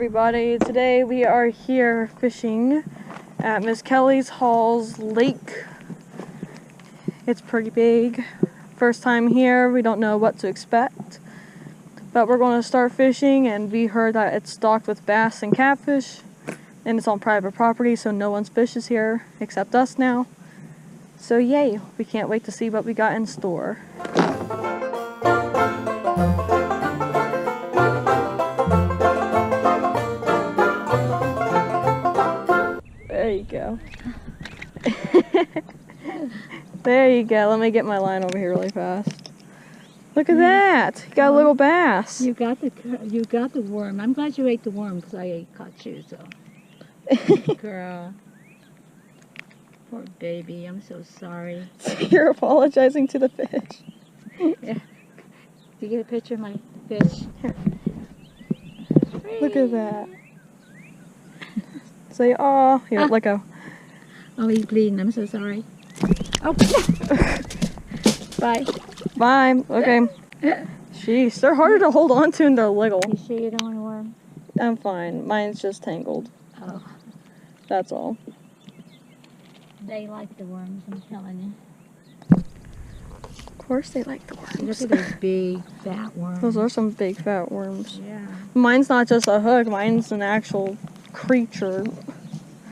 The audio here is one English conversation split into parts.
everybody. Today we are here fishing at Miss Kelly's Hall's lake. It's pretty big. First time here, we don't know what to expect. But we're going to start fishing, and we heard that it's stocked with bass and catfish. And it's on private property, so no one's fishes here except us now. So yay, we can't wait to see what we got in store. There you go. There you go. Let me get my line over here really fast. Look at that. You got a little bass. You got the worm. I'm glad you ate the worm because I caught you, so. Girl. Poor baby. I'm so sorry. You're apologizing to the fish. Yeah. Did you get a picture of my fish? Here. Look at that. Say, oh, here, let go. Oh, he's bleeding. I'm so sorry. Oh. Bye. Bye. Okay. Jeez, they're harder to hold on to and they're little. You sure you don't want a worm? I'm fine. Mine's just tangled. Oh. That's all. They like the worms, I'm telling you. Of course they like the worms. Look at those big, fat worms. Those are some big fat worms. Yeah. Mine's not just a hook. Mine's an actual creature.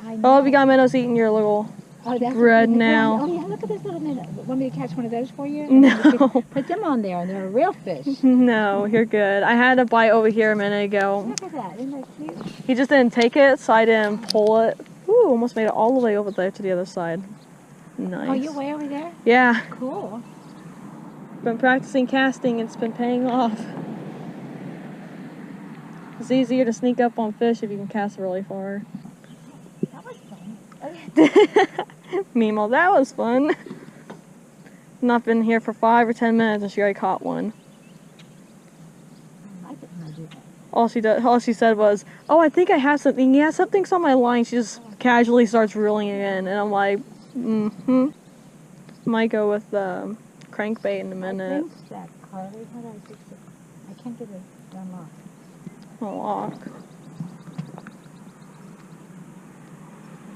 I know. Oh, we got minnows eating your little bread now. Oh, yeah, look at this little minnow. Want me to catch one of those for you? No. Put them on there, and they're a real fish. No, you're good. I had a bite over here a minute ago. Look at that. Isn't that cute? He just didn't take it, so I didn't pull it. Ooh, almost made it all the way over there to the other side. Nice. Oh, you're way over there? Yeah. Cool. Been practicing casting. It's been paying off. It's easier to sneak up on fish if you can cast really far. That was fun. Okay. Memo, that was fun. Not been here for 5 or 10 minutes and she already caught one. I like it when I do that. All she said was, "Oh, I think I have something. Yeah, something's on my line." She just casually starts reeling it in, and I'm like, Might go with crankbait in a minute. I think that Carly, how do I fix it? I can't get it unlocked. Lock.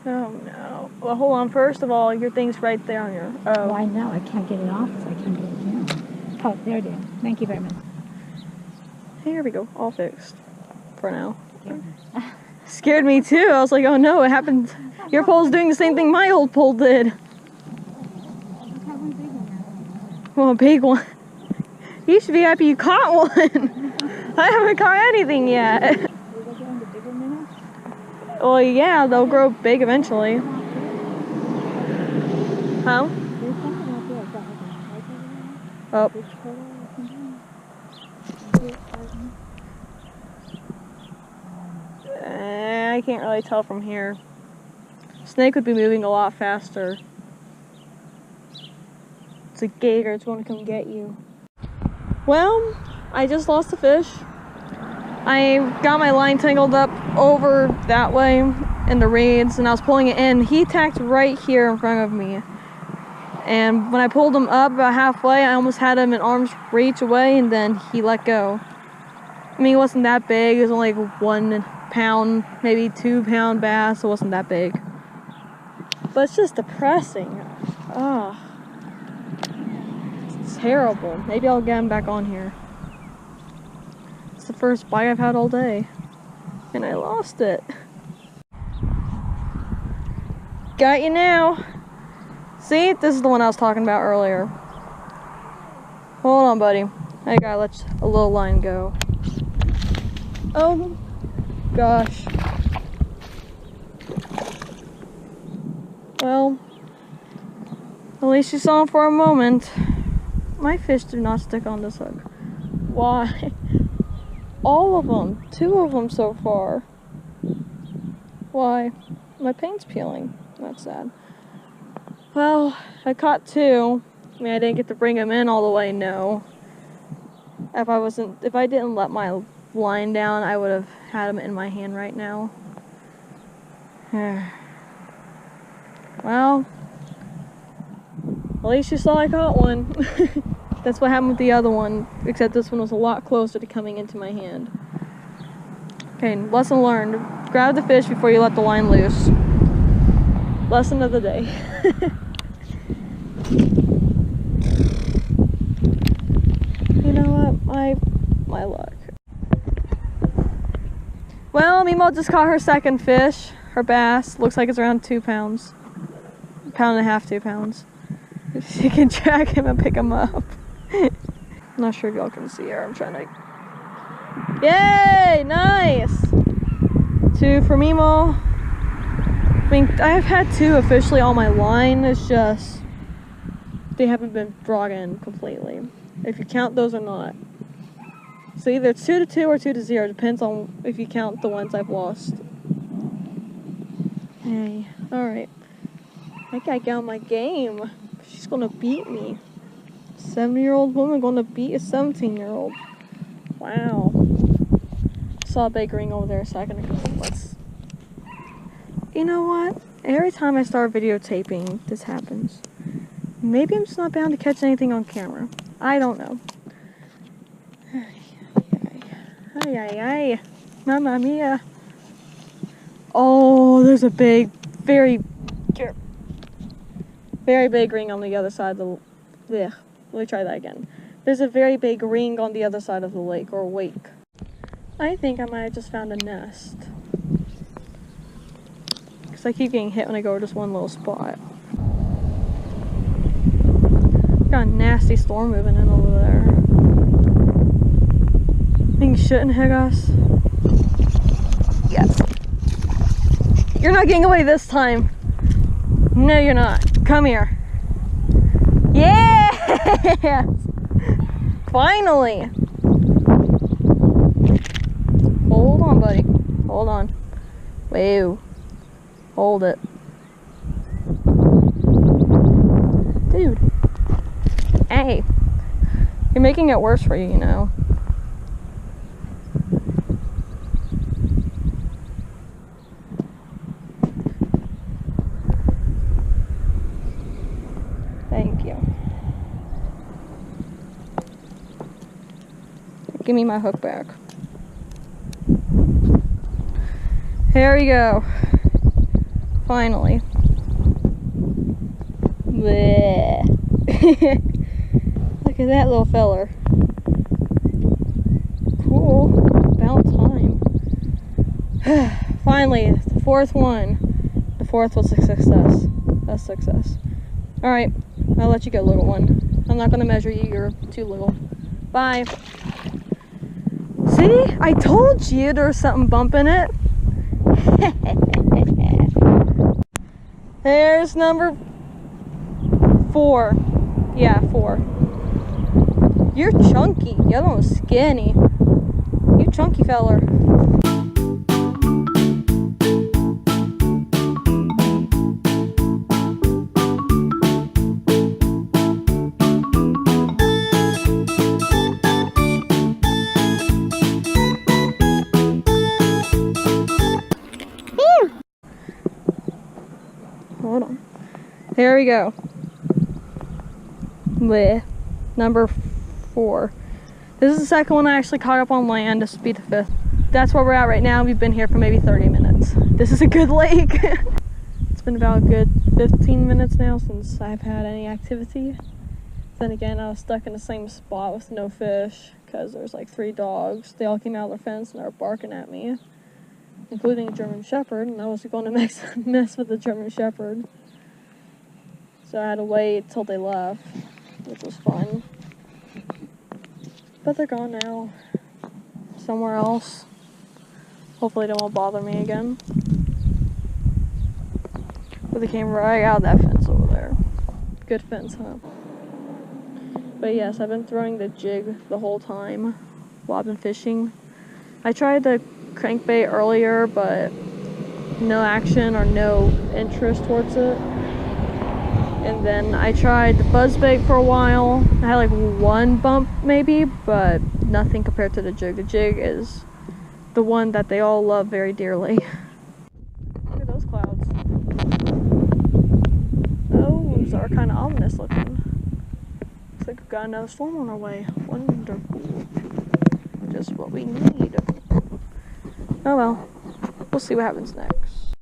Oh no. Well, hold on. First of all, your thing's right there on your. Oh, I know. I can't get it off, so I can't get it down. Oh, there it is. Thank you very much. Here we go. All fixed. For now. Scared me too. I was like, oh no, it happened. Your pole's doing the same thing my old pole did. Well, a big one. You should be happy you caught one. I haven't caught anything yet. Well, yeah, they'll grow big eventually. Huh? Oh. I can't really tell from here. Snake would be moving a lot faster. It's a gator. It's going to come get you. Well, I just lost a fish. I got my line tangled up over that way in the reeds, and I was pulling it in. He tacked right here in front of me. And when I pulled him up about halfway, I almost had him in arm's reach away, and then he let go. I mean, it wasn't that big. It was only like 1 pound, maybe 2 pound bass. It wasn't that big. But it's just depressing. Oh. It's terrible. Maybe I'll get him back on here. It's the first bite I've had all day. And I lost it. Got you now. See? This is the one I was talking about earlier. Hold on, buddy. I gotta let a little line go. Oh, gosh. Well, at least you saw him for a moment. My fish do not stick on this hook. Why? All of them. 2 of them so far. Why? My paint's peeling. That's sad. Well, I caught 2. I mean, I didn't get to bring them in all the way, no. If I didn't let my line down, I would have had them in my hand right now. Well, at least you saw I caught one. That's what happened with the other one, except this one was a lot closer to coming into my hand. Okay, lesson learned. Grab the fish before you let the line loose. Lesson of the day. You know what? My luck. Well, Memo just caught her second fish. Her bass. Looks like it's around 2 pounds. 1.5 pounds, 2 pounds. If she can track him and pick him up. I'm not sure if y'all can see her. I'm trying to... Yay! Nice! 2 for Memo. I mean, I've had 2 officially on my line. It's just... they haven't been brought in completely. If you count those or not. So either 2-2 or 2-0. Depends on if you count the ones I've lost. Hey, alright. I gotta get on my game. She's gonna beat me. 70-year-old woman gonna beat a 17-year-old. Wow. Saw a big ring over there a second ago. Let's... You know what? Every time I start videotaping, this happens. Maybe I'm just not bound to catch anything on camera. I don't know. Ay, ay, ay. Mamma mia. Oh, there's a big, very big ring on the other side of the... Ugh. Let me try that again. There's a very big ring on the other side of the lake, or wake. I think I might have just found a nest. Because I keep getting hit when I go to just one little spot. Got a nasty storm moving in over there. Thing shouldn't hit us. Yes. You're not getting away this time. No, you're not. Come here. Yes! Finally! Hold on, buddy. Hold on. Whoa. Hold it. Dude. Hey. You're making it worse for you, you know. Thank you. Give me my hook back. Here we go. Finally. Bleh. Look at that little feller. Cool. About time. Finally, the 4th one. The 4th was a success. A success. Alright, I'll let you go, little one. I'm not gonna measure you, you're too little. Bye. See? I told you there was something bumping it. There's number 4. Yeah, 4. You're chunky. The other one's skinny. You chunky feller. Hold on. There we go. Bleh. Number 4. This is the second one I actually caught up on land. This would be the 5th. That's where we're at right now. We've been here for maybe 30 minutes. This is a good lake. It's been about a good 15 minutes now since I've had any activity. Then again, I was stuck in the same spot with no fish because there's like 3 dogs. They all came out of their fence and they were barking at me, including a German Shepherd, and I was going to mess with the German Shepherd. So I had to wait till they left, which was fun. But they're gone now. Somewhere else. Hopefully they won't bother me again. But they came right out of that fence over there. Good fence, huh? But yes, I've been throwing the jig the whole time while I've been fishing. I tried the crankbait earlier, but no action or no interest towards it. And then I tried the buzzbait for a while. I had like 1 bump maybe, but nothing compared to the jig. The jig is the one that they all love very dearly. Look at those clouds. Those are kind of ominous looking. Looks like we've got another storm on our way. Wonderful. Just what we need. Oh well. We'll see what happens next.